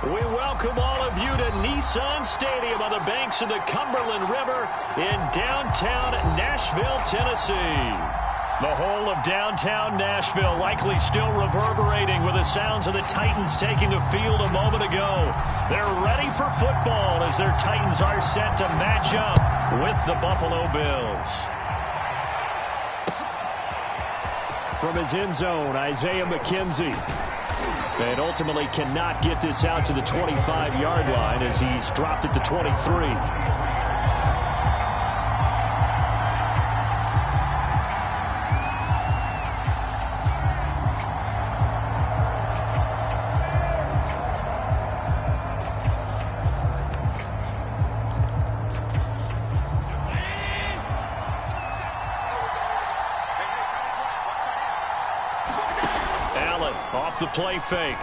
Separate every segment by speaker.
Speaker 1: We welcome all of you to Nissan Stadium on the banks of the Cumberland River in downtown Nashville, Tennessee. The whole of downtown Nashville likely still reverberating with the sounds of the Titans taking the field a moment ago. They're ready for football as their Titans are set to match up with the Buffalo Bills. From his end zone, Isaiah McKenzie. And ultimately cannot get this out to the 25-yard line as he's dropped it to 23. Off the play fake.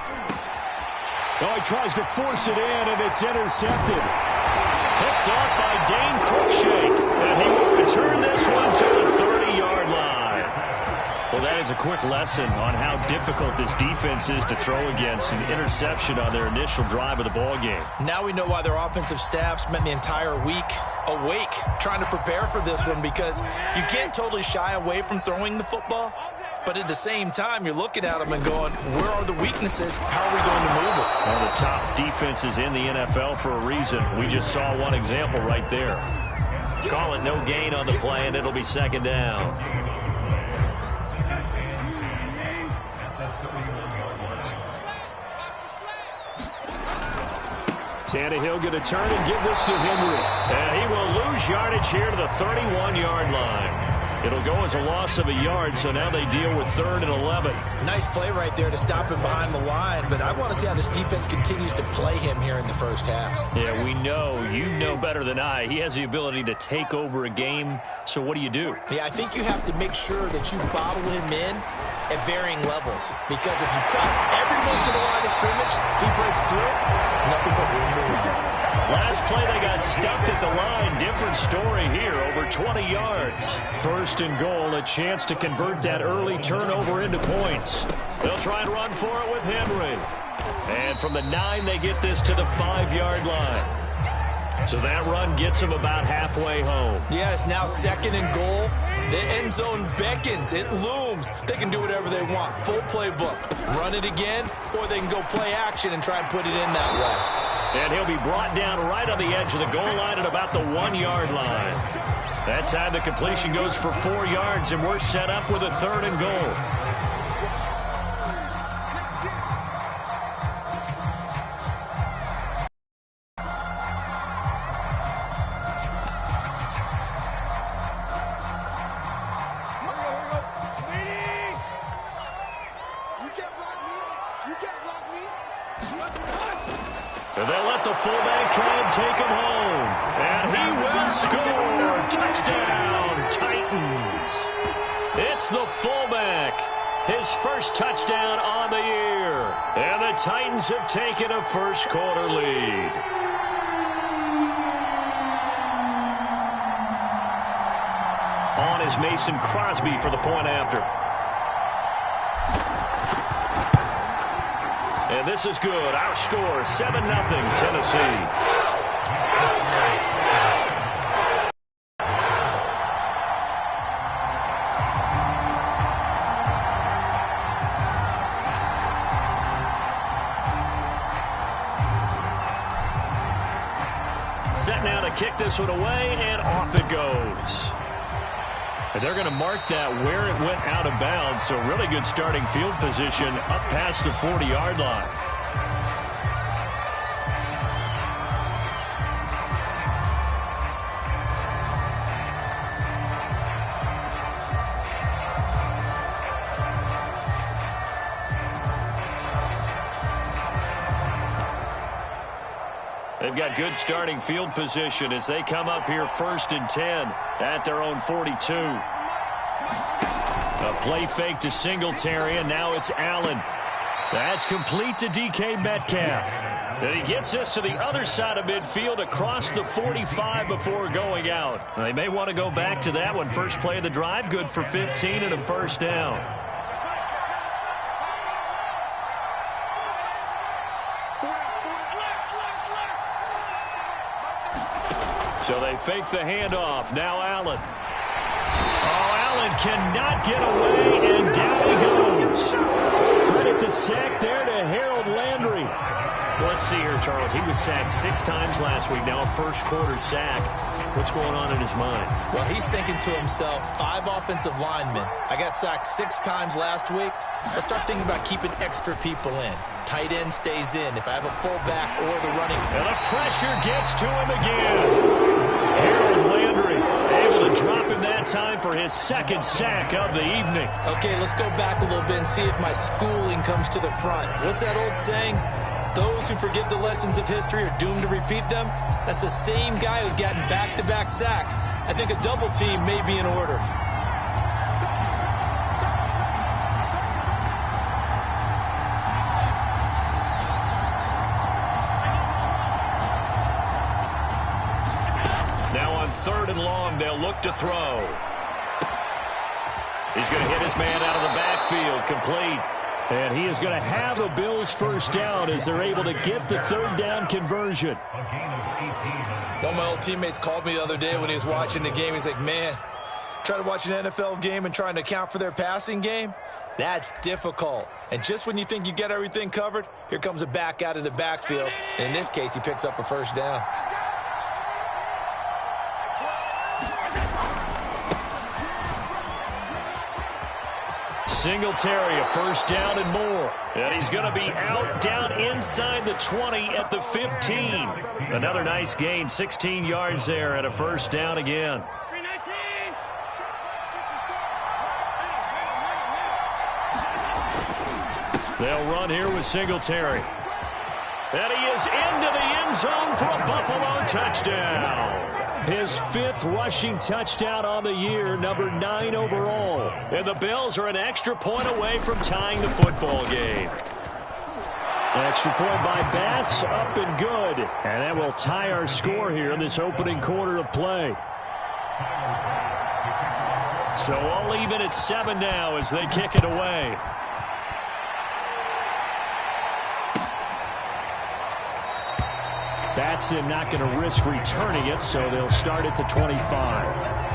Speaker 1: Oh, he tries to force it in, and it's intercepted. Picked off by Dane Cruikshank. And he will return this one to the 30-yard line. Well, that is a quick lesson on how difficult this defense is to throw against. An interception on their initial drive of the ballgame.
Speaker 2: Now we know why their offensive staff spent the entire week awake trying to prepare for this one, because you can't totally shy away from throwing the football. But at the same time, you're looking at them and going, where are the weaknesses? How are we going to move it?
Speaker 1: One of the top defenses in the NFL for a reason. We just saw one example right there. Call it no gain on the play, and it'll be second down. Tannehill going to turn and give this to Henry. And he will lose yardage here to the 31-yard line. It'll go as a loss of a yard, so now they deal with 3rd and 11.
Speaker 2: Nice play right there to stop him behind the line, but I want to see how this defense continues to play him here in the first half.
Speaker 1: Yeah, we know. You know better than I. He has the ability to take over a game, so what do you do?
Speaker 2: Yeah, I think you have to make sure that you bottle him in at varying levels, because if you cut everyone to the line of scrimmage, if he breaks through, there's nothing but room for run.
Speaker 1: Last play, they got stuffed at the line. Different story here, over 20 yards. 1st and goal, a chance to convert that early turnover into points. They'll try and run for it with Henry. And from the 9, they get this to the 5-yard line. So that run gets them about halfway home.
Speaker 2: Yeah, it's now 2nd and goal. The end zone beckons. It looms. They can do whatever they want. Full playbook. Run it again, or they can go play action and try and put it in that way.
Speaker 1: And he'll be brought down right on the edge of the goal line at about the 1-yard line. That time the completion goes for 4 yards, and we're set up with a 3rd and goal. And they'll let the fullback try and take him home. And he will score. Touchdown, Titans. It's the fullback. His first touchdown on the year. And the Titans have taken a first-quarter lead. On is Mason Crosby for the point after. And this is good. Our score, 7-0, Tennessee. Set now to kick this one away, and off it goes. And they're going to mark that where it went out of bounds, so really good starting field position up past the 40-yard line. They've got good starting field position as they come up here 1st and 10 at their own 42. A play fake to Singletary, and now it's Allen. That's complete to DK Metcalf. And he gets this to the other side of midfield across the 45 before going out. They may want to go back to that one. First play of the drive, good for 15 and a first down. So they fake the handoff. Now Allen. Oh, Allen cannot get away, and down he goes. Credit the sack there to Harold Landry. Let's see here, Charles. He was sacked 6 times last week. Now a first-quarter sack. What's going on in his mind?
Speaker 2: Well, he's thinking to himself, 5 offensive linemen. I got sacked 6 times last week. Let's start thinking about keeping extra people in. Tight end stays in if I have a fullback or the running.
Speaker 1: And the pressure gets to him again. Harold Landry able to drop him that time for his 2nd sack of the evening.
Speaker 2: Okay, let's go back a little bit and see if my schooling comes to the front. What's that old saying? Those who forget the lessons of history are doomed to repeat them. That's the same guy who's gotten back-to-back sacks. I think a double team may be in order.
Speaker 1: Now on 3rd and long, they'll look to throw. He's going to hit his man out of the backfield, complete. And he is going to have a Bills first down as they're able to get the 3rd down conversion.
Speaker 2: One of my old teammates called me the other day when he was watching the game. He's like, man, trying to watch an NFL game and trying to account for their passing game, that's difficult. And just when you think you get everything covered, here comes a back out of the backfield. And in this case, he picks up a first down.
Speaker 1: Singletary, a first down and more. And he's going to be out down inside the 20 at the 15. Another nice gain, 16 yards there and a first down again. They'll run here with Singletary. And he is into the end zone for a Buffalo touchdown. His 5th rushing touchdown on the year, number 9 overall. And the Bills are an extra point away from tying the football game. Extra point by Bass, up and good. And that will tie our score here in this opening quarter of play. So all even at 7 now as they kick it away. Batson not going to risk returning it, so they'll start at the 25.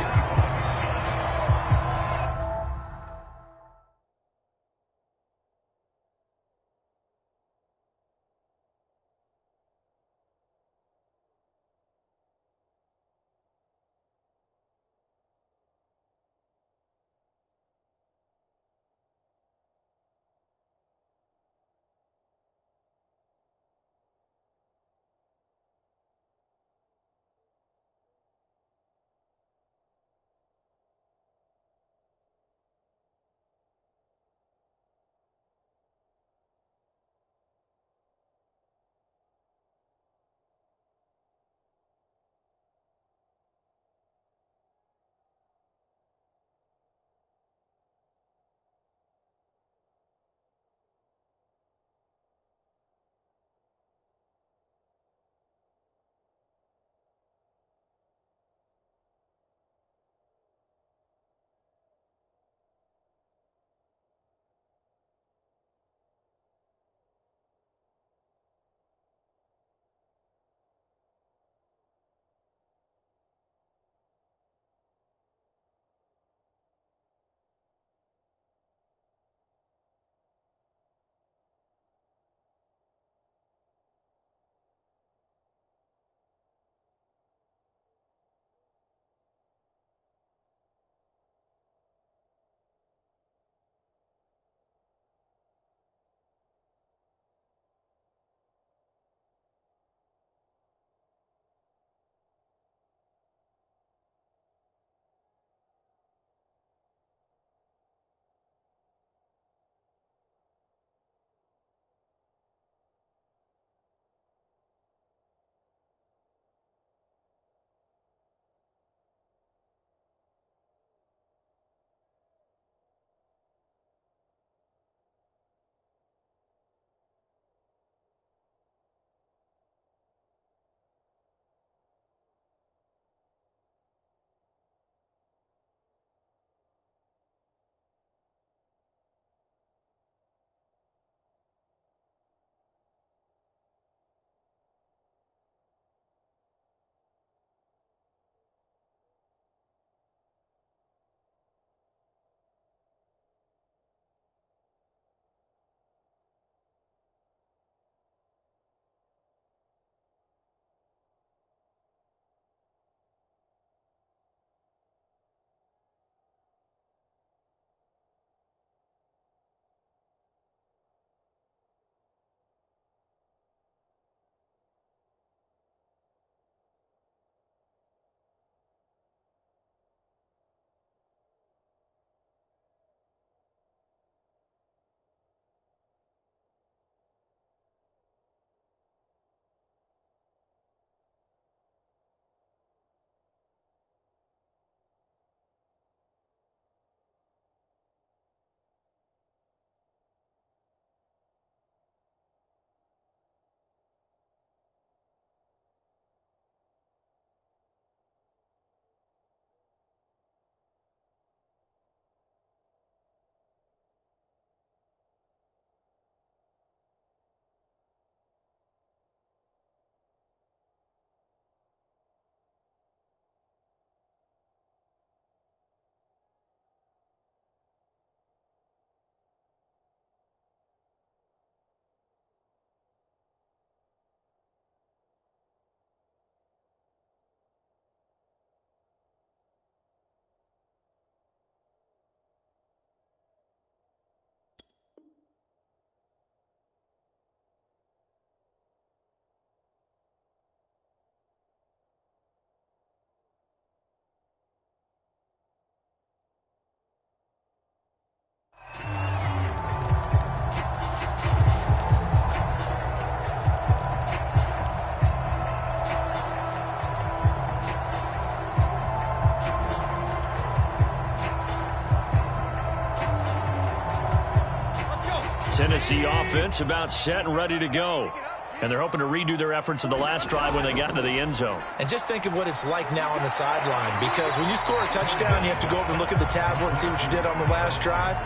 Speaker 1: Tennessee offense about set and ready to go. And they're hoping to redo their efforts in the last drive when they got into the end zone.
Speaker 2: And just think of what it's like now on the sideline, because when you score a touchdown, you have to go over and look at the tablet and see what you did on the last drive.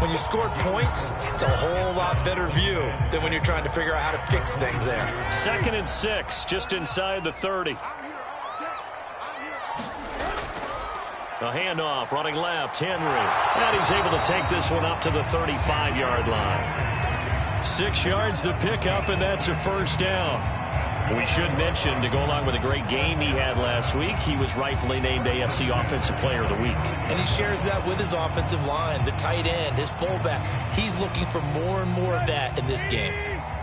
Speaker 2: When you scored points, it's a whole lot better view than when you're trying to figure out how to fix things there.
Speaker 1: 2nd and 6, just inside the 30. A handoff, running left, Henry. And he's able to take this one up to the 35-yard line. 6 yards the pickup, and that's a first down. We should mention, to go along with a great game he had last week, he was rightfully named AFC Offensive Player of the Week.
Speaker 2: And he shares that with his offensive line, the tight end, his fullback. He's looking for more and more of that in this game.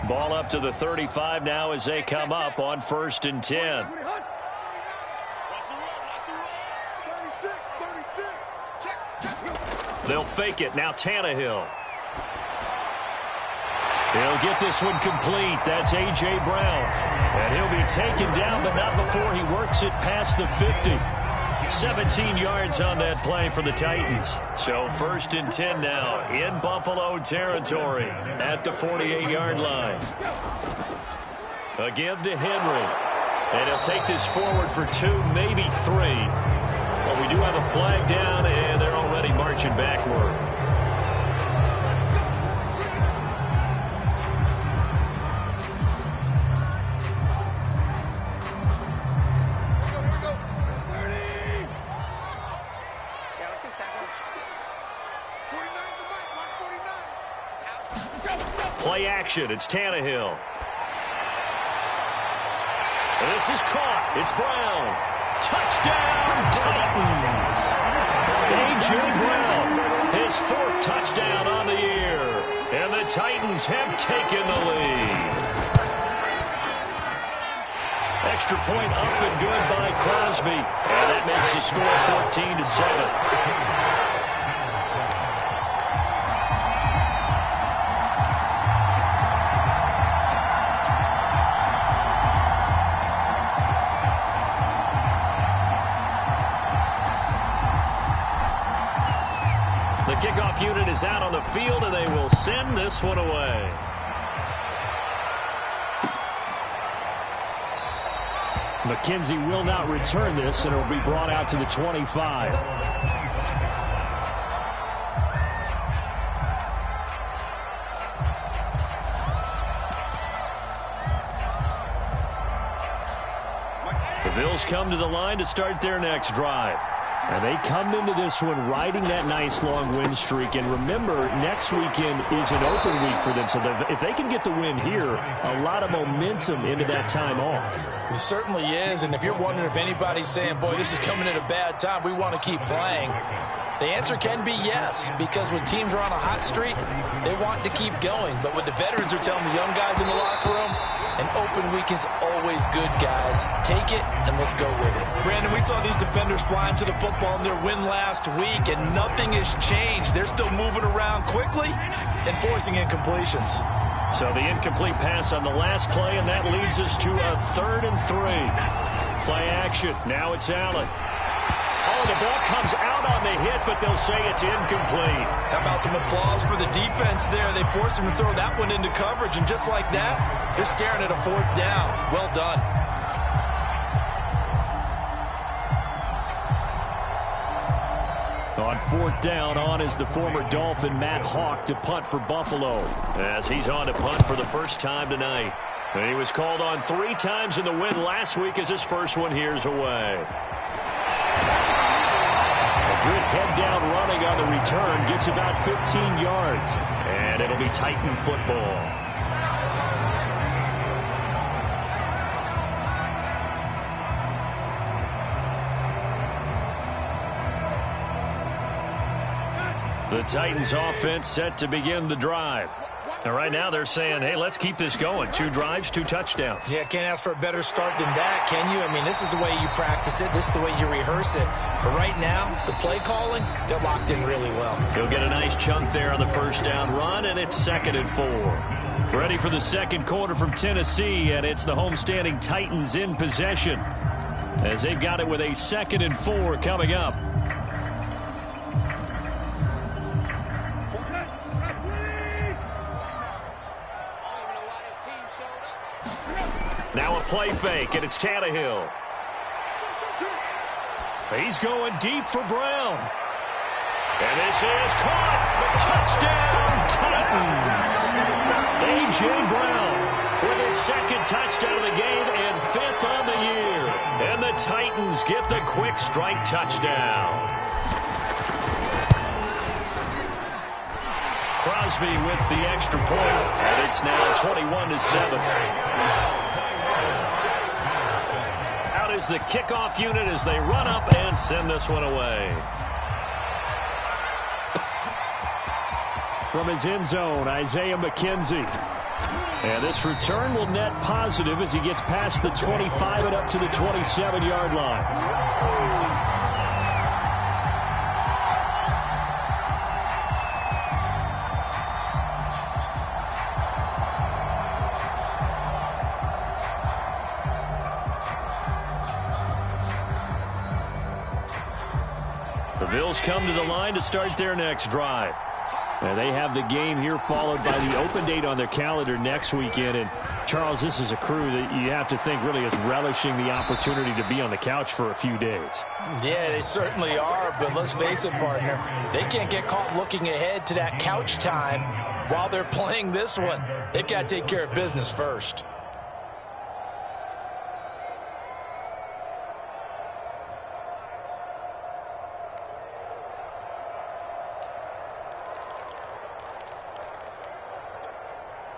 Speaker 1: Ball up to the 35 now as they come up on 1st and 10. They'll fake it. Now Tannehill. He'll get this one complete. That's A.J. Brown. And he'll be taken down, but not before he works it past the 50. 17 yards on that play for the Titans. So 1st and 10 now in Buffalo territory at the 48-yard line. A give to Henry. And he'll take this forward for 2, maybe 3. But we do have a flag down, and they're already marching backward. Play action. It's Tannehill. This is caught. It's Brown. Touchdown, Titans. A.J. Brown, his 4th touchdown on the year. And the Titans have taken the lead. Extra point up and good by Crosby. And that makes the score 14-7. Kickoff unit is out on the field, and they will send this one away. McKenzie will not return this, and it will be brought out to the 25. The Bills come to the line to start their next drive. And they come into this one riding that nice long win streak. And remember, next weekend is an open week for them. So if they can get the win here, a lot of momentum into that time off.
Speaker 2: It certainly is. And if you're wondering if anybody's saying, boy, this is coming at a bad time, we want to keep playing, the answer can be yes. Because when teams are on a hot streak, they want to keep going. But what the veterans are telling the young guys in the locker room, an open week is always good, guys. Take it, and let's go with it. Brandon, we saw these defenders flying to the football in their win last week, and nothing has changed. They're still moving around quickly and forcing incompletions.
Speaker 1: So the incomplete pass on the last play, and that leads us to a 3rd and 3. Play action. Now it's Allen. Oh, the ball comes out on the hit, but they'll say it's incomplete.
Speaker 2: How about some applause for the defense there? They forced him to throw that one into coverage, and just like that, they're staring at a 4th down. Well done.
Speaker 1: On 4th down, on is the former Dolphin Matt Hawk to punt for Buffalo, as he's on to punt for the first time tonight. And he was called on 3 times in the win last week as his first one here's away. Good head-down running on the return. Gets about 15 yards. And it'll be Titan football. The Titans offense set to begin the drive. And right now they're saying, hey, let's keep this going. 2 drives, 2 touchdowns.
Speaker 2: Yeah, can't ask for a better start than that, can you? I mean, this is the way you practice it. This is the way you rehearse it. But right now, the play calling, they're locked in really well.
Speaker 1: He'll get a nice chunk there on the first down run, and it's 2nd and 4. Ready for the second quarter from Tennessee, and it's the homestanding Titans in possession, as they've got it with a 2nd and 4 coming up. Now a play fake, and it's Tannehill. He's going deep for Brown. And this is caught. Touchdown, Titans. A.J. Brown with his second touchdown of the game and fifth on the year. And the Titans get the quick strike touchdown. Crosby with the extra point, and it's now 21-7. Out is the kickoff unit as they run up and send this one away. From his end zone, Isaiah McKenzie. And this return will net positive as he gets past the 25 and up to the 27-yard line. The Bills come to the line to start their next drive. And they have the game here followed by the open date on their calendar next weekend. And, Charles, this is a crew that you have to think really is relishing the opportunity to be on the couch for a few days.
Speaker 2: Yeah, they certainly are. But let's face it, partner, they can't get caught looking ahead to that couch time while they're playing this one. They've got to take care of business first.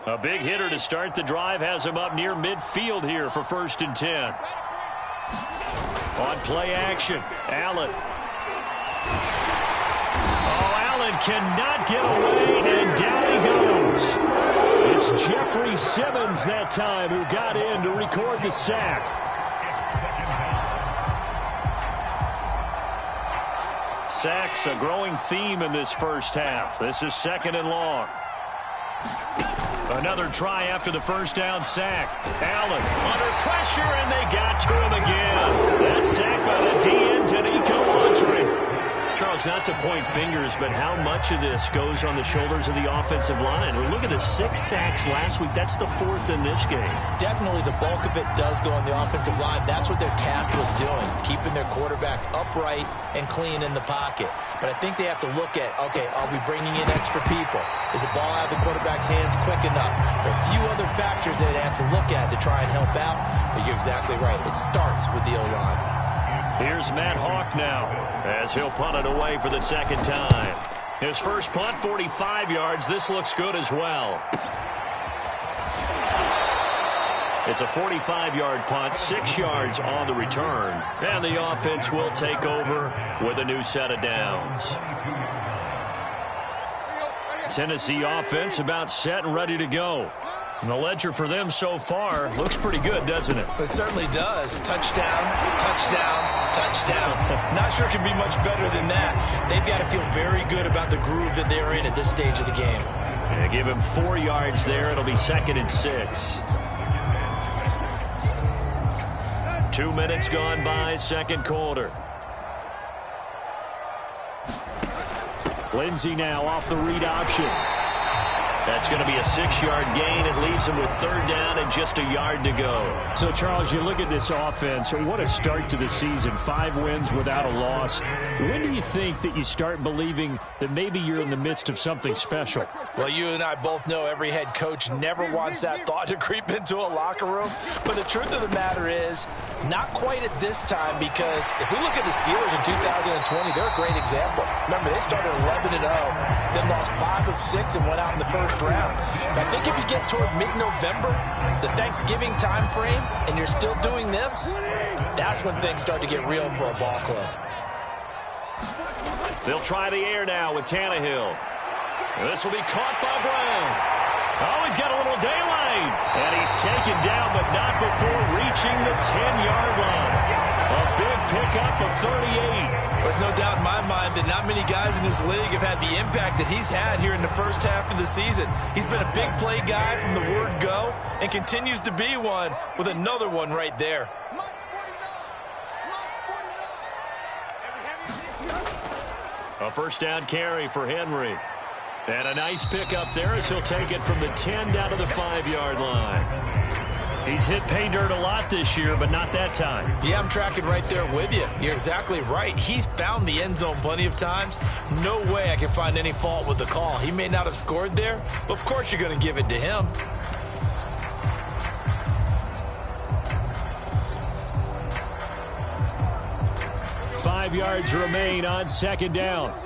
Speaker 1: A big hitter to start the drive has him up near midfield here for 1st and 10. On play action, Allen. Oh, Allen cannot get away, and down he goes. It's Jeffrey Simmons that time who got in to record the sack. Sacks a growing theme in this first half. This is 2nd and long. Another try after the first down sack. Allen under pressure, and they got to him again. That sack by the DN, Danico Autry. Charles, not to point fingers, but how much of this goes on the shoulders of the offensive line? Well, look at the 6 sacks last week. That's the 4th in this game.
Speaker 2: Definitely the bulk of it does go on the offensive line. That's what they're tasked with doing, keeping their quarterback upright and clean in the pocket. But I think they have to look at, okay, are we bringing in extra people? Is the ball out of the quarterback's hands quick enough? There are a few other factors that they have to look at to try and help out. But you're exactly right. It starts with the O-line.
Speaker 1: Here's Matt Hawk now as he'll punt it away for the 2nd time. His first punt, 45 yards. This looks good as well. It's a 45-yard punt, 6 yards on the return. And the offense will take over with a new set of downs. Tennessee offense about set and ready to go. And the ledger for them so far looks pretty good, doesn't it?
Speaker 2: It certainly does. Touchdown, touchdown, touchdown. Not sure it can be much better than that. They've got to feel very good about the groove that they're in at this stage of the game.
Speaker 1: And give him 4 yards there. It'll be 2nd and 6. 2 minutes gone by, 2nd quarter. Lindsey now off the read option. That's going to be a 6-yard gain. It leaves him with 3rd down and just a yard to go. So, Charles, you look at this offense. What a start to the season. 5 wins without a loss. When do you think that you start believing that maybe you're in the midst of something special?
Speaker 2: Well, you and I both know every head coach never wants that thought to creep into a locker room. But the truth of the matter is, not quite at this time, because if we look at the Steelers in 2020, they're a great example. Remember, they started 11-0, then lost 5 of 6 and went out in the first round. But I think if you get toward mid-November, the Thanksgiving time frame, and you're still doing this, that's when things start to get real for a ball club.
Speaker 1: They'll try the air now with Tannehill. And this will be caught by Brown. Oh, he's got a little daylight. And he's taken down, but not before reaching the 10-yard line. A big pickup of 38.
Speaker 2: There's no doubt in my mind that not many guys in this league have had the impact that he's had here in the first half of the season. He's been a big play guy from the word go and continues to be one with another one right there.
Speaker 1: A first down carry for Henry. And a nice pickup there as he'll take it from the 10 down to the 5-yard line. He's hit pay dirt a lot this year, but not that time.
Speaker 2: Yeah, I'm tracking right there with you. You're exactly right. He's found the end zone plenty of times. No way I can find any fault with the call. He may not have scored there, but of course you're going to give it to him.
Speaker 1: Five yards remain on second down.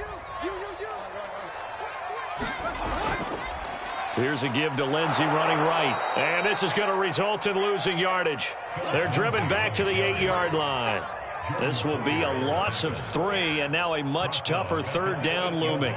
Speaker 1: Here's a give to Lindsey running right. And this is going to result in losing yardage. They're driven back to the 8-yard line. This will be a loss of 3, and now a much tougher third down looming.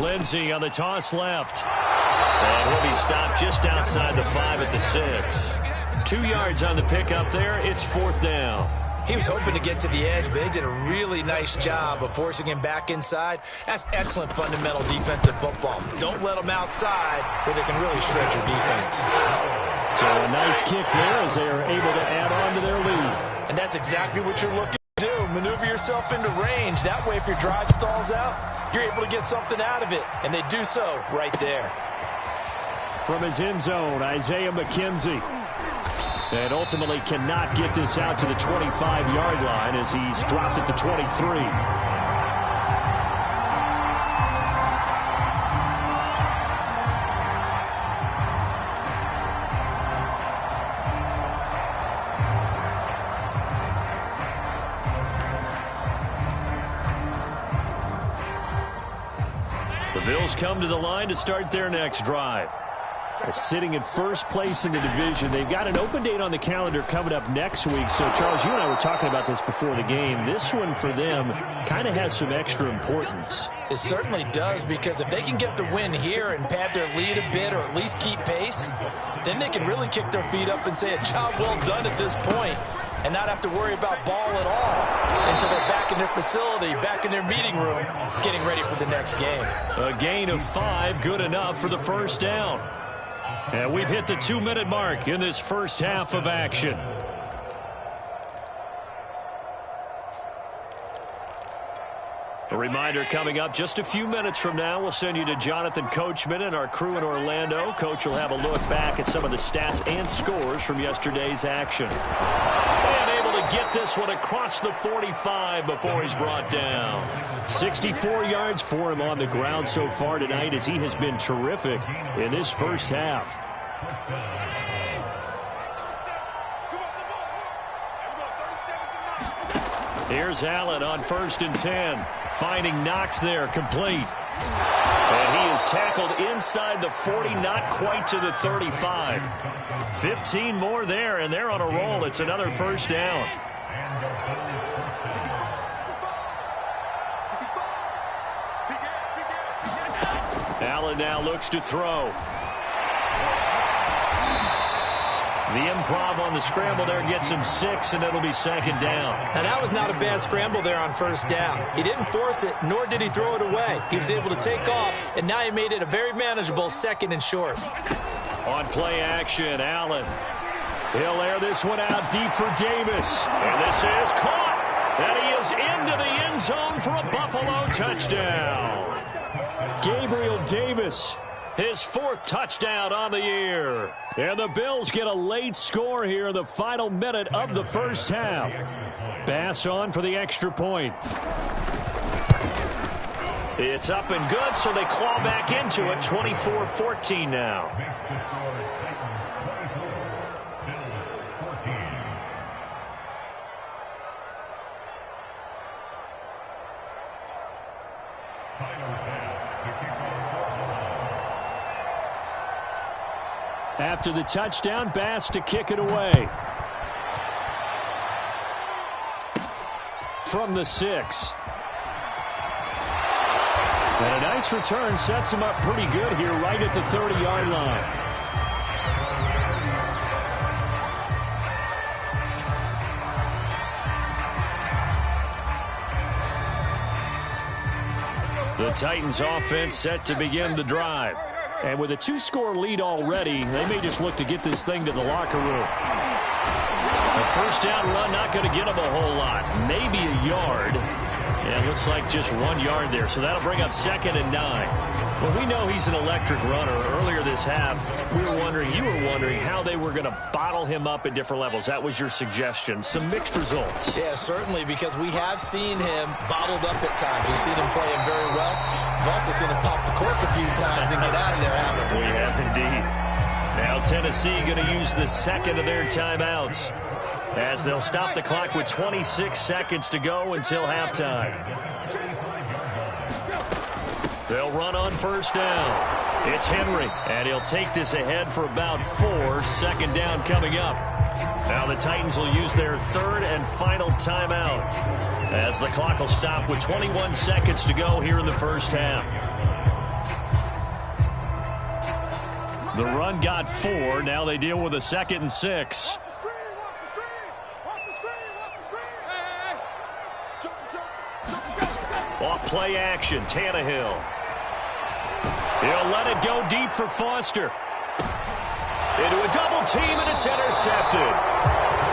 Speaker 1: Lindsey on the toss left. And he'll be stopped just outside the 5 at the 6. 2 yards on the pickup there. It's fourth down.
Speaker 2: He was hoping to get to the edge, but they did a really nice job of forcing him back inside. That's excellent fundamental defensive football. Don't let them outside where they can really shred your defense.
Speaker 1: So a nice kick there as they are able to add on to their lead.
Speaker 2: And that's exactly what you're looking to do. Maneuver yourself into range. That way, if your drive stalls out, you're able to get something out of it. And they do so right there.
Speaker 1: From his end zone, Isaiah McKenzie. And ultimately cannot get this out to the 25-yard line as he's dropped at the 23. The Bills come to the line to start their next drive. Sitting in first place in the division. They've got an open date on the calendar coming up next week. So, Charles, you and I were talking about this before the game. This one for them kind of has some extra importance.
Speaker 2: It certainly does, because if they can get the win here and pad their lead a bit or at least keep pace, then they can really kick their feet up and say a job well done at this point and not have to worry about ball at all until they're back in their facility, back in their meeting room, getting ready for the next game.
Speaker 1: A gain of 5, good enough for the first down. And we've hit the 2-minute mark in this first half of action. A reminder coming up just a few minutes from now, we'll send you to Jonathan Coachman and our crew in Orlando. Coach will have a look back at some of the stats and scores from yesterday's action. And able to get this one across the 45 before he's brought down. 64 yards for him on the ground so far tonight as he has been terrific in this first half. Here's Allen on 1st and 10. Finding Knox there, complete. And he is tackled inside the 40, not quite to the 35. 15 more there, and they're on a roll. It's another first down. Allen now looks to throw. The improv on the scramble there gets him 6, and it'll be second down.
Speaker 2: Now, that was not a bad scramble there on first down. He didn't force it, nor did he throw it away. He was able to take off, and now he made it a very manageable 2nd and short.
Speaker 1: On play action, Allen. He'll air this one out deep for Davis. And this is caught. And he is into the end zone for a Buffalo touchdown. Gabriel Davis, his 4th touchdown on the year. And the Bills get a late score here in the final minute of the first half. Bass on for the extra point. It's up and good, so they claw back into it. 24-14 now. After the touchdown, Bass to kick it away. From the 6. And a nice return sets him up pretty good here right at the 30-yard line. The Titans offense set to begin the drive. And with a 2-score lead already, they may just look to get this thing to the locker room. A first down run not going to get them a whole lot. Maybe a yard. And it looks like just 1 yard there. So that'll bring up 2nd and 9. Well, we know he's an electric runner. Earlier this half, you were wondering how they were going to bottle him up at different levels. That was your suggestion. Some mixed results.
Speaker 2: Yeah, certainly, because we have seen him bottled up at times. We've seen him playing very well. We've also seen him pop the cork a few times and get out of there, haven't we?
Speaker 1: We have indeed. Now Tennessee going to use the second of their timeouts, as they'll stop the clock with 26 seconds to go until halftime. They'll run on first down. It's Henry, and he'll take this ahead for about 4. Second down coming up. Now the Titans will use their third and final timeout, as the clock will stop with 21 seconds to go here in the first half. The run got 4. Now they deal with a 2nd and 6. Off play action, Tannehill. He'll let it go deep for Foster. Into a double team, and it's intercepted.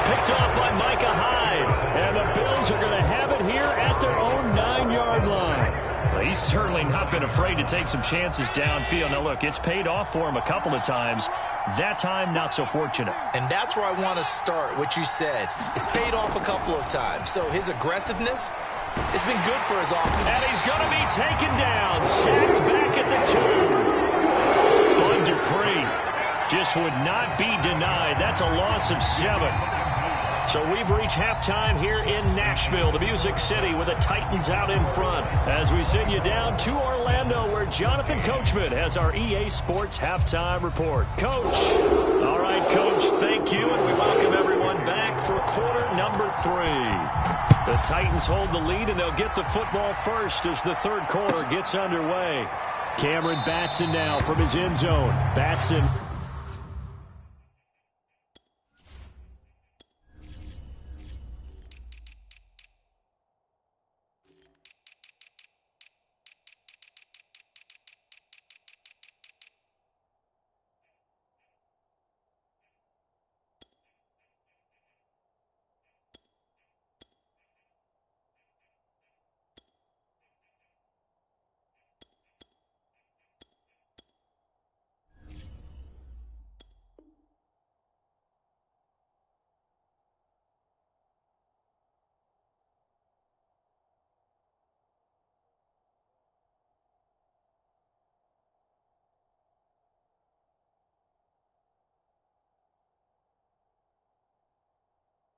Speaker 1: Picked off by Micah Hyde. And the Bills are going to have it here at their own 9-yard line. Well, he's certainly not been afraid to take some chances downfield. Now, look, it's paid off for him a couple of times. That time, not so fortunate.
Speaker 2: And that's where I want to start, what you said. It's paid off a couple of times. So his aggressiveness, it's been good for his offense.
Speaker 1: And he's going to be taken down. Sacked back at the 2. Bud Dupree just would not be denied. That's a loss of 7. So we've reached halftime here in Nashville, the Music City, with the Titans out in front, as we send you down to Orlando, where Jonathan Coachman has our EA Sports halftime report. Coach. All right, Coach, thank you, and we welcome everyone back for quarter number 3. The Titans hold the lead, and they'll get the football first as the third quarter gets underway. Cameron Batson now from his end zone. Batson.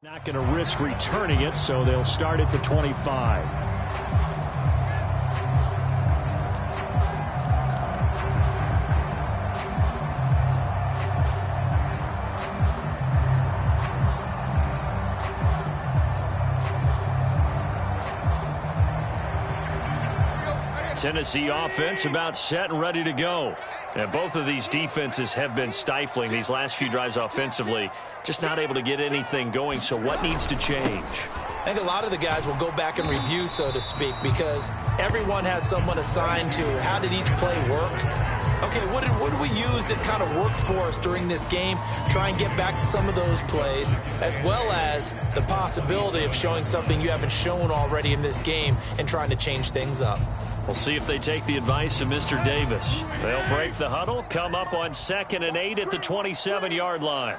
Speaker 1: Not going to risk returning it, so they'll start at the 25. Tennessee offense about set and ready to go. And both of these defenses have been stifling these last few drives offensively. Just not able to get anything going, so what needs to change?
Speaker 2: I think a lot of the guys will go back and review, so to speak, because everyone has someone assigned to how did each play work. Okay, what did we use that kind of worked for us during this game? Try and get back to some of those plays, as well as the possibility of showing something you haven't shown already in this game and trying to change things up.
Speaker 1: We'll see if they take the advice of Mr. Davis. They'll break the huddle, come up on 2nd and 8 at the 27-yard line.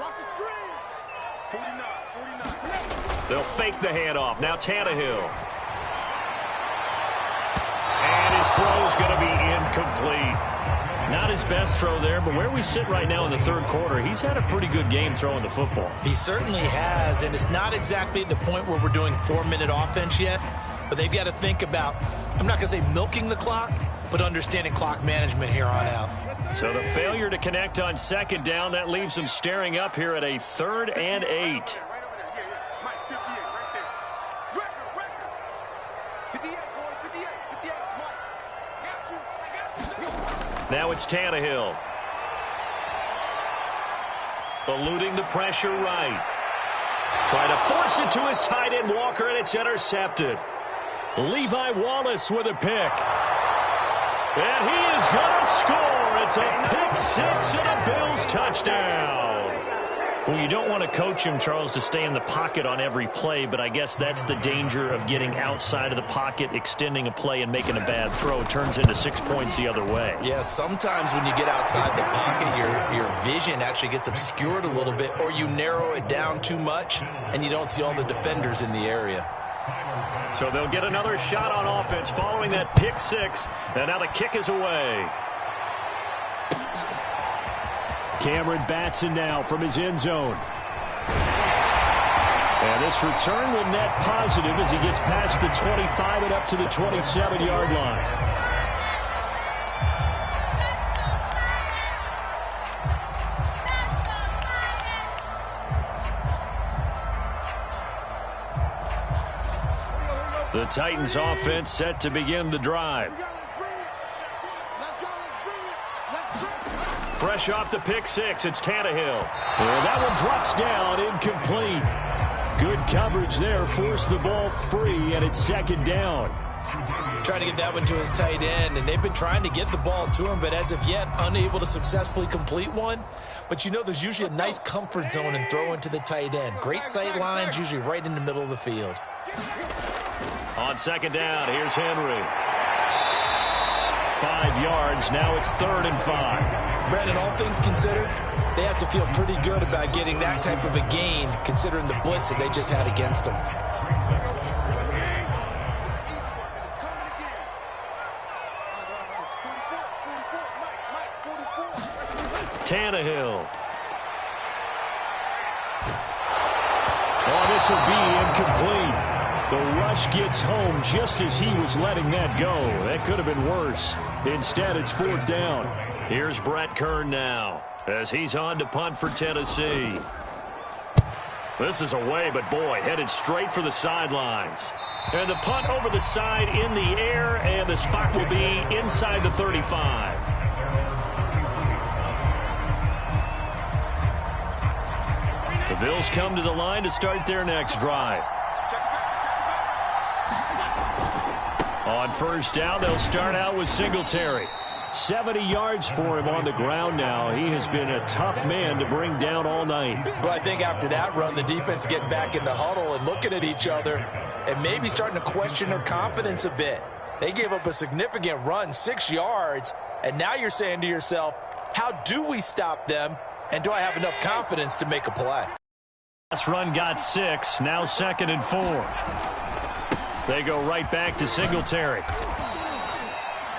Speaker 1: They'll fake the handoff. Now Tannehill. And his throw is going to be incomplete. Not his best throw there, but where we sit right now in the third quarter, he's had a pretty good game throwing the football.
Speaker 2: He certainly has, and it's not exactly at the point where we're doing 4-minute offense yet, but they've got to think about, I'm not going to say milking the clock, but understanding clock management here on out.
Speaker 1: So the failure to connect on 2nd down, that leaves them staring up here at a 3rd and 8. Now it's Tannehill. Eluding the pressure right. Trying to force it to his tight end Walker, and it's intercepted. Levi Wallace with a pick. And he is going to score. A It's a pick six and a Bills touchdown. Well, you don't want to coach him, Charles, to stay in the pocket on every play, but I guess that's the danger of getting outside of the pocket, extending a play, and making a bad throw. It turns into 6 points the other way.
Speaker 2: Yeah, sometimes when you get outside the pocket, your vision actually gets obscured a little bit, or you narrow it down too much, and you don't see all the defenders in the area.
Speaker 1: So they'll get another shot on offense following that pick six, and now the kick is away. Cameron Batson now from his end zone. And this return will net positive as he gets past the 25 and up to the 27-yard line. The Titans offense set to begin the drive. Fresh off the pick six, it's Tannehill. Well, that one drops down, incomplete. Good coverage there, forced the ball free, and it's second down.
Speaker 2: Trying to get that one to his tight end, and they've been trying to get the ball to him, but as of yet, unable to successfully complete one. But you know there's usually a nice comfort zone in throwing to the tight end. Great sight lines, usually right in the middle of the field.
Speaker 1: On second down, here's Henry. 5 yards, now it's 3rd and 5.
Speaker 2: Brandon, all things considered, they have to feel pretty good about getting that type of a gain, considering the blitz that they just had against them.
Speaker 1: Tannehill. Oh, this will be incomplete. The rush gets home just as he was letting that go. That could have been worse. Instead, it's 4th down. Here's Brett Kern now as he's on to punt for Tennessee. This is away, but boy, headed straight for the sidelines. And the punt over the side in the air, and the spot will be inside the 35. The Bills come to the line to start their next drive. On first down, they'll start out with Singletary. 70 yards for him on the ground now. He has been a tough man to bring down all night.
Speaker 2: Well, I think after that run, the defense getting back in the huddle and looking at each other and maybe starting to question their confidence a bit. They gave up a significant run, 6 yards, and now you're saying to yourself, how do we stop them, and do I have enough confidence to make a play?
Speaker 1: Last run got 6, now 2nd and 4. They go right back to Singletary.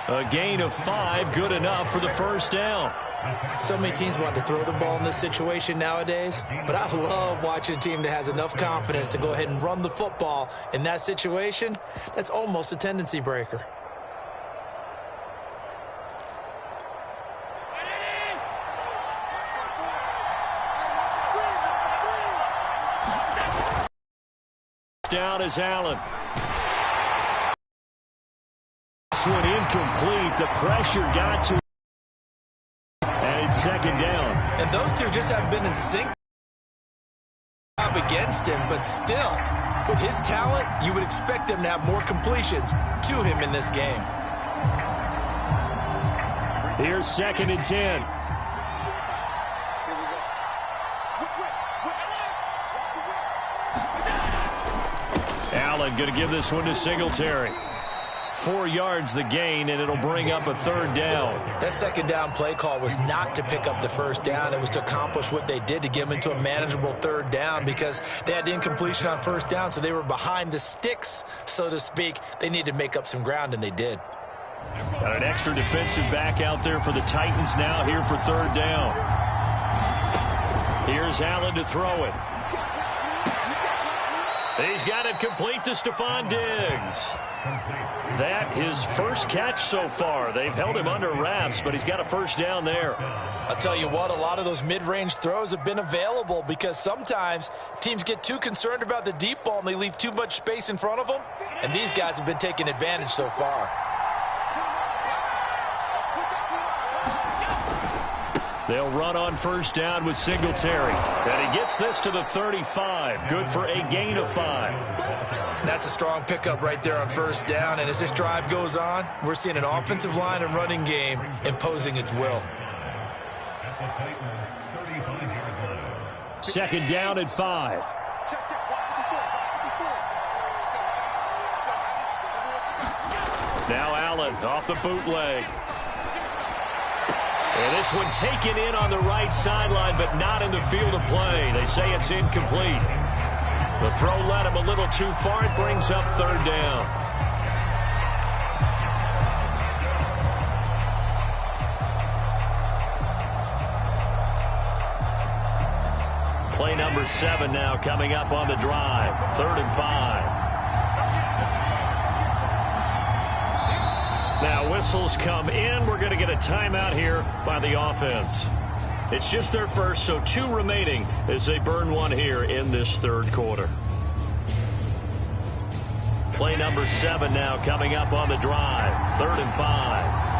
Speaker 1: A gain of 5, good enough for the first down.
Speaker 2: So many teams want to throw the ball in this situation nowadays, but I love watching a team that has enough confidence to go ahead and run the football in that situation. That's almost a tendency breaker.
Speaker 1: Down is Allen. This one incomplete. The pressure got to him. And it's 2nd down.
Speaker 2: And those two just haven't been in sync up against him, but still, with his talent, you would expect them to have more completions to him in this game.
Speaker 1: Here's 2nd and 10. Allen going to give this one to Singletary. 4 yards the gain, and it'll bring up a 3rd down.
Speaker 2: That 2nd down play call was not to pick up the first down. It was to accomplish what they did, to get them into a manageable 3rd down, because they had the incompletion on first down, so they were behind the sticks, so to speak. They needed to make up some ground, and they did.
Speaker 1: Got an extra defensive back out there for the Titans now here for 3rd down. Here's Allen to throw it. He's got it complete to Stephon Diggs. That his first catch so far. They've held him under wraps, but he's got a first down there.
Speaker 2: I'll tell you what, a lot of those mid-range throws have been available because sometimes teams get too concerned about the deep ball and they leave too much space in front of them, and these guys have been taking advantage so far.
Speaker 1: They'll run on first down with Singletary. And he gets this to the 35. Good for a gain of 5.
Speaker 2: That's a strong pickup right there on first down. And as this drive goes on, we're seeing an offensive line and running game imposing its will.
Speaker 1: Second down and 5. Now Allen off the bootleg. And this one taken in on the right sideline, but not in the field of play. They say it's incomplete. The throw led him a little too far. It brings up third down. Play number 7 now coming up on the drive. 3rd and 5. Now whistles come in. We're going to get a timeout here by the offense. It's just their first, so 2 remaining as they burn one here in this 3rd quarter. Play number 7 now coming up on the drive. 3rd and 5.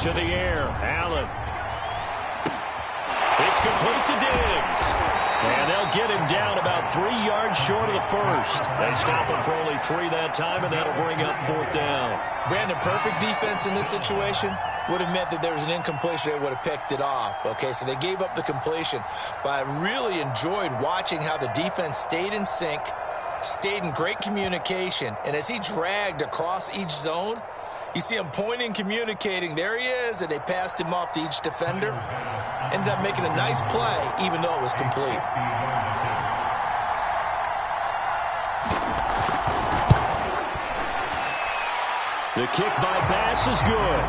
Speaker 1: To the air, Allen. It's complete to Diggs. And they'll get him down about 3 yards short of the first. They stop him for only 3 that time, and that'll bring up 4th down.
Speaker 2: Brandon, perfect defense in this situation would have meant that there was an incompletion. They would have picked it off. Okay, so they gave up the completion. But I really enjoyed watching how the defense stayed in sync, stayed in great communication, and as he dragged across each zone, you see him pointing, communicating. There he is, and they passed him off to each defender. Ended up making a nice play, even though it was complete.
Speaker 1: The kick by Bass is good.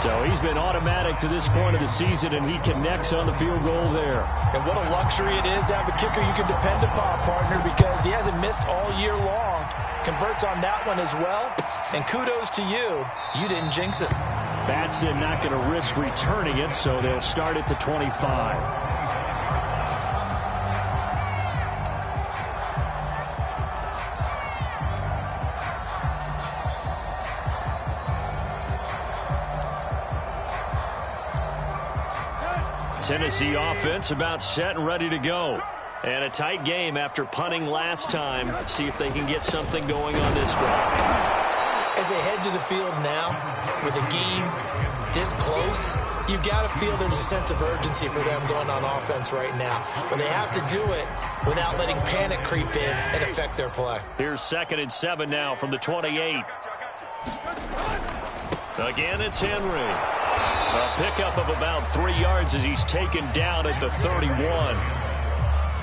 Speaker 1: So he's been automatic to this point of the season, and he connects on the field goal there.
Speaker 2: And what a luxury it is to have a kicker you can depend upon, partner, because he hasn't missed all year long. Converts on that one as well. And kudos to you. You didn't jinx it.
Speaker 1: Batson not going to risk returning it, so they'll start at the 25. Tennessee offense about set and ready to go. And a tight game after punting last time. See if they can get something going on this drive.
Speaker 2: As they head to the field now, with the game this close, you've got to feel there's a sense of urgency for them going on offense right now. But they have to do it without letting panic creep in and affect their play.
Speaker 1: Here's 2nd and 7 now from the 28. Again, it's Henry. A pickup of about 3 yards as he's taken down at the 31.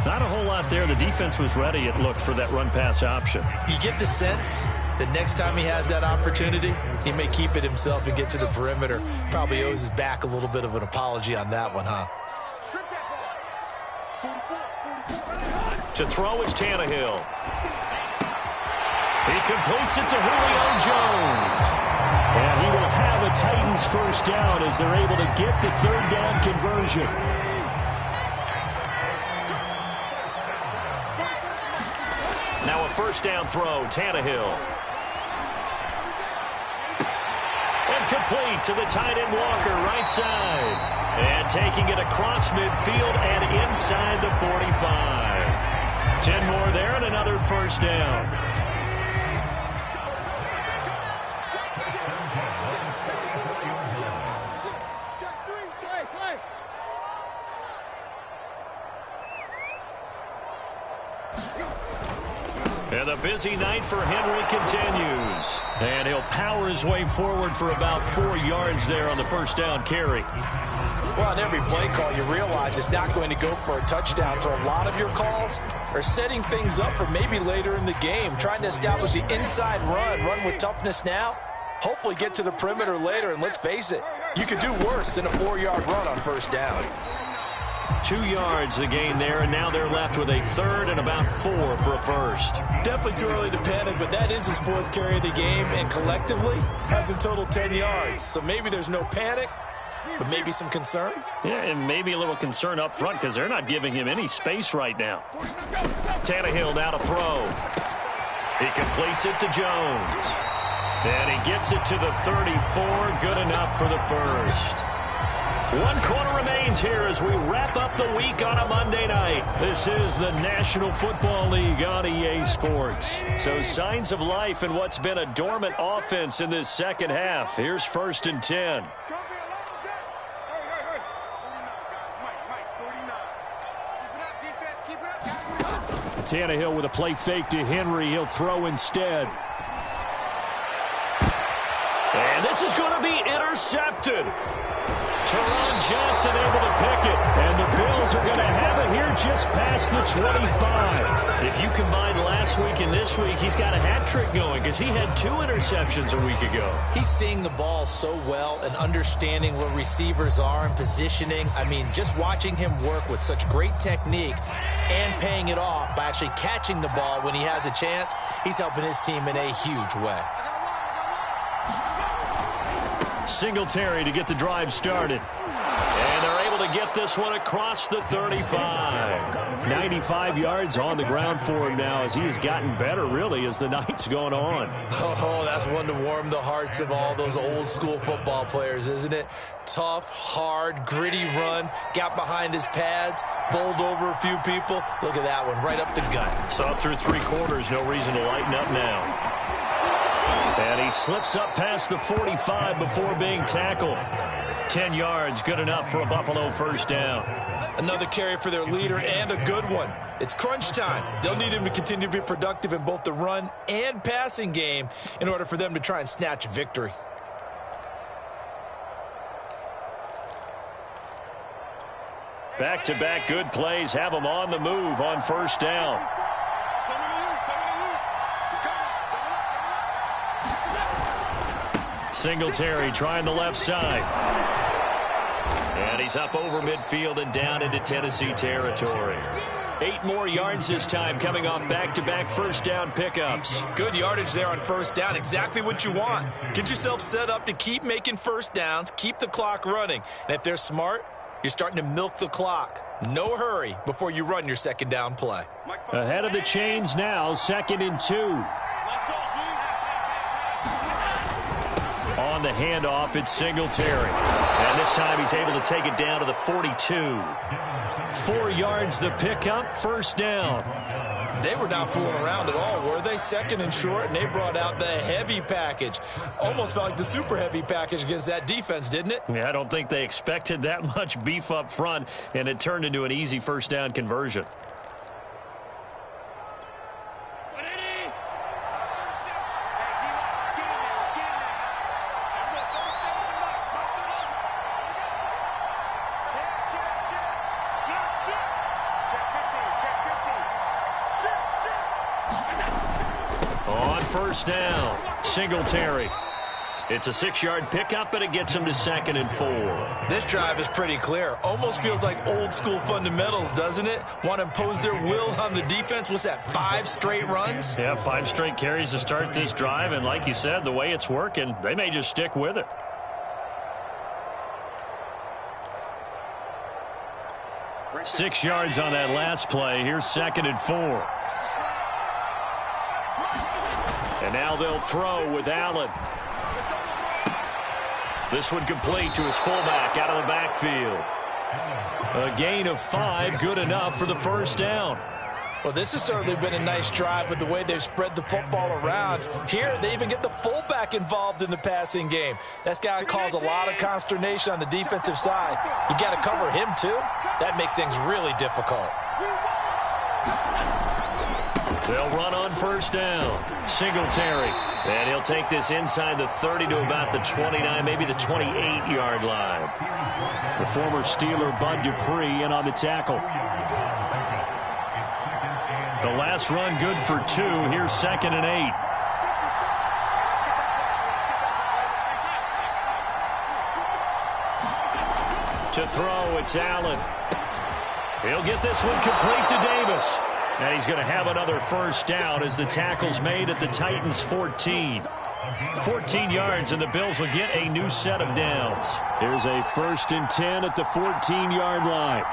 Speaker 1: Not a whole lot there. The defense was ready, it looked, for that run-pass option.
Speaker 2: You get the sense that next time he has that opportunity, he may keep it himself and get to the perimeter. Probably owes his back a little bit of an apology on that one, huh?
Speaker 1: To throw is Tannehill. He completes it to Julio Jones. And he will have a Titans first down as they're able to get the 3rd down conversion. Now a first down throw, Tannehill. And complete to the tight end Walker, right side. And taking it across midfield and inside the 45. 10 more there and another first down. And the busy night for Henry continues. And he'll power his way forward for about 4 yards there on the first down carry.
Speaker 2: Well, on every play call, you realize it's not going to go for a touchdown. So a lot of your calls are setting things up for maybe later in the game, trying to establish the inside run with toughness now, hopefully get to the perimeter later. And let's face it, you could do worse than a 4-yard run on first down.
Speaker 1: 2 yards the gain there, and now they're left with a 3rd and about 4 for a first.
Speaker 2: Definitely too early to panic, but that is his 4th carry of the game, and collectively has a total 10 yards. So maybe there's no panic, but maybe some concern.
Speaker 1: Yeah, and maybe a little concern up front because they're not giving him any space right now. Tannehill now to throw. He completes it to Jones. And he gets it to the 34. Good enough for the first. One quarter remains here as we wrap up the week on a Monday night. This is the National Football League on EA Sports. So signs of life in what's been a dormant offense in this second half. Here's 1st and 10. Tannehill with a play fake to Henry. He'll throw instead. And this is going to be intercepted. Teron Johnson able to pick it. And the Bills are going to have it here just past the 25. If you combine last week and this week, he's got a hat trick going because he had 2 interceptions a week ago.
Speaker 2: He's seeing the ball so well and understanding where receivers are and positioning. I mean, just watching him work with such great technique and paying it off by actually catching the ball when he has a chance, he's helping his team in a huge way.
Speaker 1: Singletary to get the drive started. And they're able to get this one across the 35. 95 yards on the ground for him now as he has gotten better, really, as the night's gone on.
Speaker 2: Oh, that's one to warm the hearts of all those old-school football players, isn't it? Tough, hard, gritty run, got behind his pads, bowled over a few people. Look at that one, right up the gut.
Speaker 1: So up through 3 quarters, no reason to lighten up now. And he slips up past the 45 before being tackled. 10 yards, good enough for a Buffalo first down.
Speaker 2: Another carry for their leader and a good one. It's crunch time. They'll need him to continue to be productive in both the run and passing game in order for them to try and snatch a victory.
Speaker 1: Back-to-back good plays have them on the move on first down. Singletary trying the left side. And he's up over midfield and down into Tennessee territory. 8 more yards this time coming off back-to-back first down pickups.
Speaker 2: Good yardage there on first down. Exactly what you want. Get yourself set up to keep making first downs, keep the clock running. And if they're smart, you're starting to milk the clock. No hurry before you run your second down play.
Speaker 1: Ahead of the chains now, 2nd and 2. On the handoff, it's Singletary. And this time he's able to take it down to the 42. 4 yards the pickup, first down.
Speaker 2: They were not fooling around at all, were they? 2nd and short, and they brought out the heavy package. Almost felt like the super heavy package against that defense, didn't it?
Speaker 1: Yeah, I don't think they expected that much beef up front, and it turned into an easy first down conversion. First down, Singletary. It's a 6-yard pickup, but it gets him to 2nd and 4.
Speaker 2: This drive is pretty clear. Almost feels like old-school fundamentals, doesn't it? Want to impose their will on the defense. What's that, 5 straight runs?
Speaker 1: Yeah, 5 straight carries to start this drive, and like you said, the way it's working, they may just stick with it. Six yards on that last play. Here's 2nd and 4. And now they'll throw with Allen. This one complete to his fullback out of the backfield. A gain of 5, good enough for the first down.
Speaker 2: Well, this has certainly been a nice drive with the way they've spread the football around. Here, they even get the fullback involved in the passing game. That's got to cause a lot of consternation on the defensive side. You got to cover him, too. That makes things really difficult.
Speaker 1: They'll run on first down. Singletary. And he'll take this inside the 30 to about the 29, maybe the 28-yard line. The former Steeler Bud Dupree in on the tackle. The last run good for 2. Here's 2nd and 8. To throw, it's Allen. He'll get this one complete to Davis. And he's going to have another first down as the tackle's made at the Titans' 14. 14 yards, and the Bills will get a new set of downs. Here's a 1st and 10 at the 14-yard line.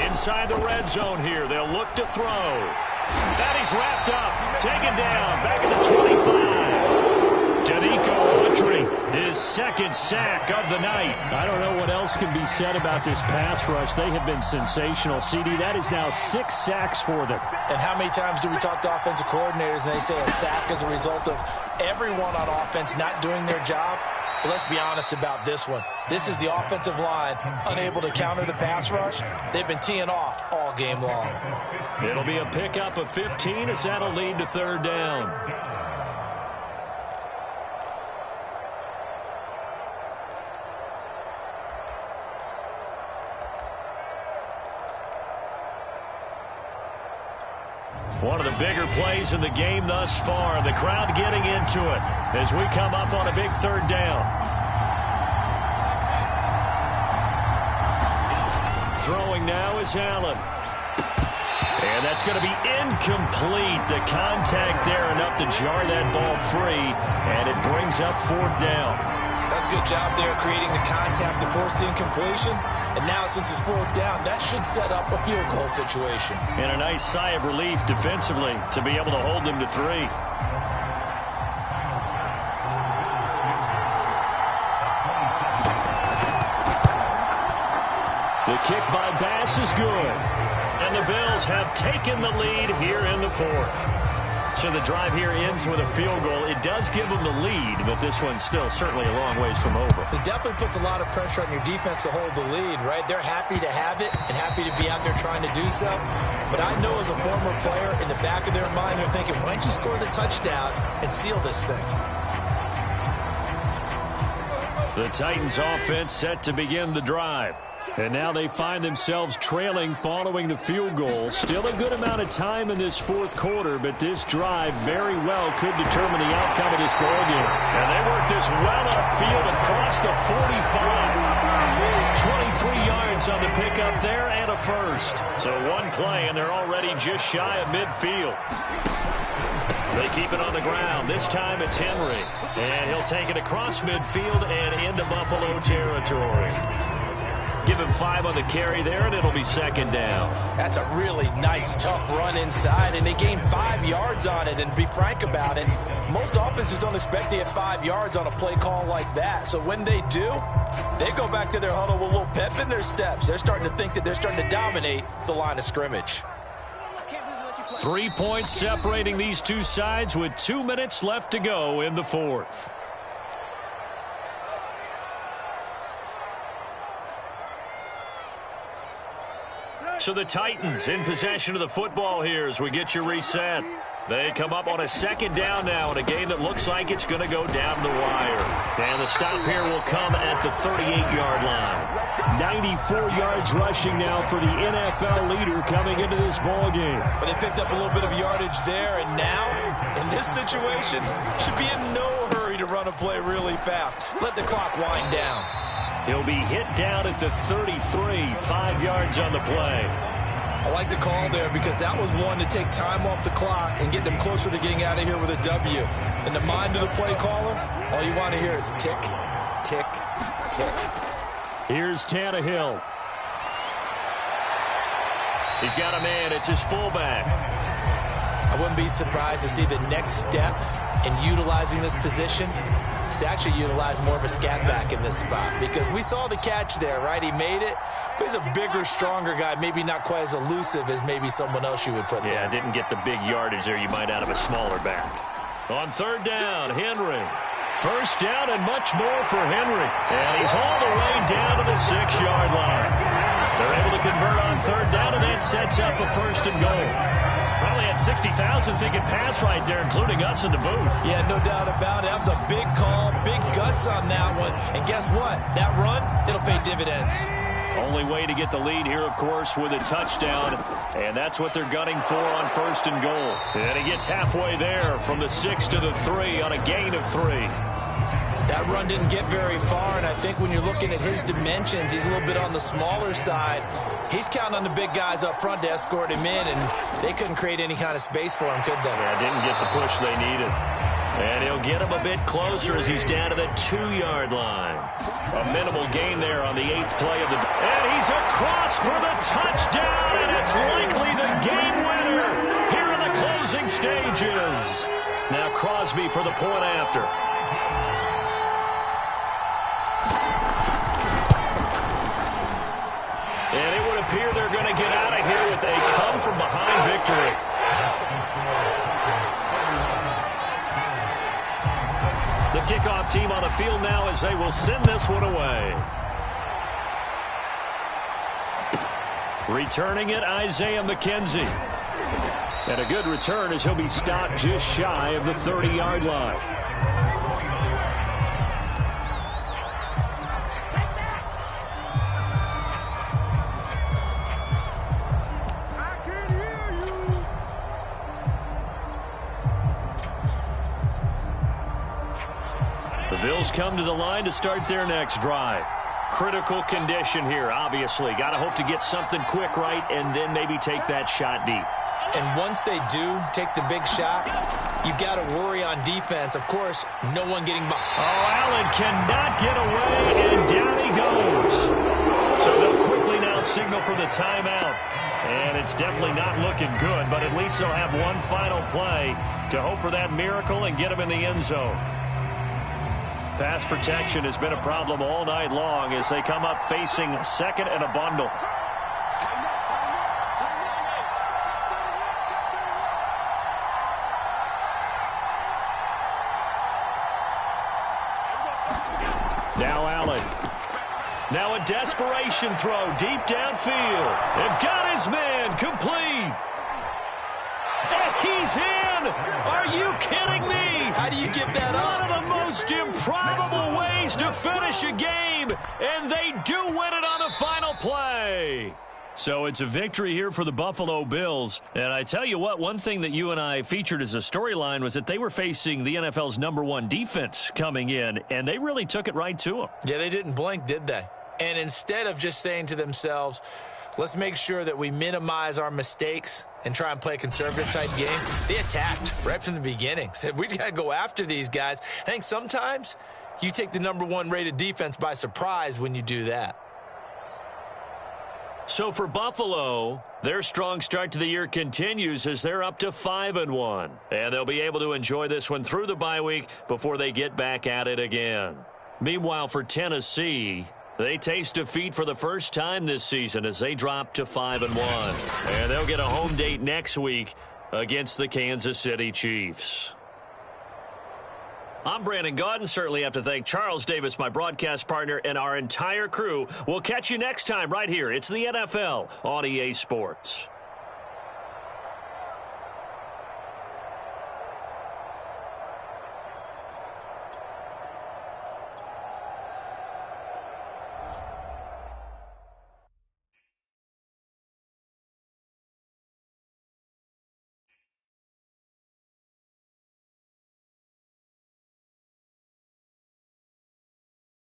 Speaker 1: Inside the red zone here, they'll look to throw. And he's wrapped up, taken down, back at the 25. Denico Autry his second sack of the night.
Speaker 3: I don't know what else can be said about this pass rush. They have been sensational. CD, that is now 6 sacks for them.
Speaker 2: And how many times do we talk to offensive coordinators and they say a sack is a result of everyone on offense not doing their job? But let's be honest about this one. This is the offensive line unable to counter the pass rush. They've been teeing off all game long.
Speaker 1: It'll be a pickup of 15 as that'll lead to third down. One of the bigger plays in the game thus far. The crowd getting into it as we come up on a big third down. Throwing now is Allen. And that's going to be incomplete. The contact there enough to jar that ball free. And it brings up fourth down.
Speaker 2: That's a good job there creating the contact to force the incompletion. And now since it's fourth down, that should set up a field goal situation.
Speaker 1: And a nice sigh of relief defensively to be able to hold them to 3. The kick by Bass is good. And the Bills have taken the lead here in the fourth. So the drive here ends with a field goal. It does give them the lead, but this one's still certainly a long ways from over.
Speaker 2: It definitely puts a lot of pressure on your defense to hold the lead, right? They're happy to have it and happy to be out there trying to do so. But I know as a former player, in the back of their mind, they're thinking, why don't you score the touchdown and seal this thing?
Speaker 1: The Titans offense set to begin the drive. And now they find themselves trailing following the field goal. Still a good amount of time in this fourth quarter, but this drive very well could determine the outcome of this ball game. And they work this well upfield across the 45. 23 yards on the pickup there and a first. So one play, and they're already just shy of midfield. They keep it on the ground. This time it's Henry. And he'll take it across midfield and into Buffalo territory. Give him 5 on the carry there, and it'll be second down.
Speaker 2: That's a really nice, tough run inside, and they gained 5 yards on it. And to be frank about it, most offenses don't expect to get 5 yards on a play call like that. So when they do, they go back to their huddle with a little pep in their steps. They're starting to think that they're starting to dominate the line of scrimmage.
Speaker 1: 3 points separating these two sides with 2 minutes left to go in the fourth. So the Titans in possession of the football here as we get you reset. They come up on a second down now in a game that looks like it's going to go down the wire. And the stop here will come at the 38-yard line. 94 yards rushing now for the NFL leader coming into this ball game.
Speaker 2: But they picked up a little bit of yardage there, and now, in this situation, should be in no hurry to run a play really fast. Let the clock wind down.
Speaker 1: He'll be hit down at the 33, 5 yards on the play.
Speaker 2: I like the call there because that was one to take time off the clock and get them closer to getting out of here with a W. In the mind of the play caller, all you want to hear is tick, tick, tick.
Speaker 1: Here's Tannehill. He's got a man. It's his fullback.
Speaker 2: I wouldn't be surprised to see the next step in utilizing this position is to actually utilize more of a scat back in this spot, because we saw the catch there, right? He made it, but he's a bigger, stronger guy, maybe not quite as elusive as maybe someone else you would put there.
Speaker 1: Yeah, didn't get the big yardage there you might out of a smaller back. On third down, Henry. First down and much more for Henry. And he's all the way down to the 6-yard line. They're able to convert on third down, and that sets up a first and goal. Probably had 60,000 thinking pass right there, including us in the booth.
Speaker 2: Yeah, no doubt about it. That was a big call, big guts on that one. And guess what? That run, it'll pay dividends.
Speaker 1: Only way to get the lead here, of course, with a touchdown. And that's what they're gunning for on first and goal. And he gets halfway there from the 6 to the 3 on a gain of 3.
Speaker 2: That run didn't get very far, and I think when you're looking at his dimensions, he's a little bit on the smaller side. He's counting on the big guys up front to escort him in, and they couldn't create any kind of space for him, could they?
Speaker 1: Yeah, didn't get the push they needed. And he'll get him a bit closer as he's down to the 2-yard line. A minimal gain there on the 8th play of the... And he's across for the touchdown, and it's likely the game winner here in the closing stages. Now Crosby for the point after. get out of here with a come-from-behind victory. The kickoff team on the field now as they will send this one away. Returning it, Isaiah McKenzie. And a good return as he'll be stopped just shy of the 30-yard line. The Bills come to the line to start their next drive. Critical condition here, obviously. Got to hope to get something quick right and then maybe take that shot deep.
Speaker 2: And once they do take the big shot, you've got to worry on defense. Of course, no one getting by.
Speaker 1: Oh, Allen cannot get away, and down he goes. So they'll quickly now signal for the timeout. And it's definitely not looking good, but at least they'll have one final play to hope for that miracle and get him in the end zone. Pass protection has been a problem all night long as they come up facing second and a bundle. Now Allen. Now a desperation throw deep downfield. And got his man complete. And he's in. Are you kidding me?
Speaker 2: How do you give that up?
Speaker 1: One of the most improbable ways to finish a game. And they do win it on the final play. So it's a victory here for the Buffalo Bills. And I tell you what, one thing that you and I featured as a storyline was that they were facing the NFL's #1 defense coming in, and they really took it right to them.
Speaker 2: Yeah, they didn't blink, did they? And instead of just saying to themselves, let's make sure that we minimize our mistakes and try and play a conservative type game, they attacked right from the beginning. Said, we got to go after these guys. I think sometimes you take the #1 rated defense by surprise when you do that.
Speaker 1: So for Buffalo, their strong start to the year continues as they're up to 5-1. And they'll be able to enjoy this one through the bye week before they get back at it again. Meanwhile, for Tennessee, they taste defeat for the first time this season as they drop to 5-1. And they'll get a home date next week against the Kansas City Chiefs. I'm Brandon Gaudin. Certainly have to thank Charles Davis, my broadcast partner, and our entire crew. We'll catch you next time right here. It's the NFL on EA Sports.